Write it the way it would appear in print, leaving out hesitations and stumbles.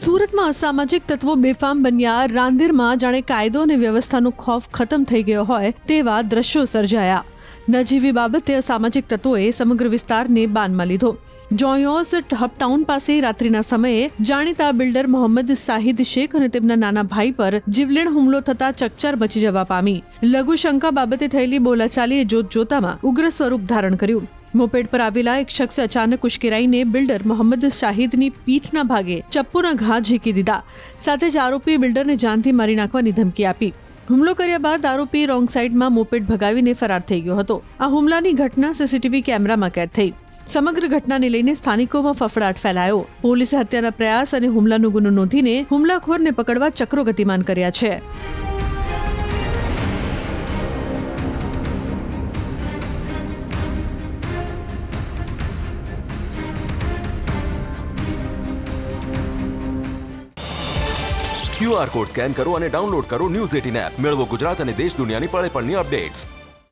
સુરતમાં અસામાજિક તત્વો બેફામ બન્યા. રાંદેરમાં જાણે કાયદો અને વ્યવસ્થાનો ખોફ ખતમ થઈ ગયો હોય તેવા દ્રશ્યો સર્જાયા. નજીવી બાબતે અસામાજિક તત્વોએ સમગ્ર વિસ્તારને બાનમાં લીધો. જોયોસ હપટાઉન પાસે રાત્રિના સમયે જાણીતા બિલ્ડર મોહમ્મદ શાહિદ શેખ અને તેમના નાના ભાઈ પર જીવલેણ હુમલો થતા ચકચાર મચી જવા પામી. લઘુશંકા બાબતે થયેલી બોલાચાલીએ જોતજોતામાં ઉગ્ર સ્વરૂપ ધારણ કર્યું. મોપેડ પર આવેલા એક શખ્સે અચાનક ઉશ્કેરાઈને બિલ્ડર મોહમ્મદ શાહિદની પીઠના ભાગે ચપ્પુના ઘા ઝીકી દીધા. સાથે જ આરોપીએ બિલ્ડરને જાનથી મારી નાખવાની ધમકી આપી. હુમલો કર્યા બાદ આરોપી રોંગ સાઈડમાં મોપેડ ભગાવીને ફરાર થઈ ગયો હતો. આ હુમલાની ઘટના સીસીટીવી કેમેરામાં કેદ થઈ. સમગ્ર ઘટનાને લઈને સ્થાનિકોમાં ફફડાટ ફેલાયો. પોલીસે હત્યાના પ્રયાસ અને હુમલાનો ગુનો નોંધીને હુમલાખોરને પકડવા ચક્રો ગતિમાન કર્યા છે. QR કોડ સ્કેન કરો અને ડાઉનલોડ કરો ન્યૂઝ 18 એપ. મેળવો ગુજરાત અને દેશ દુનિયાની પળે પળની અપડેટ્સ.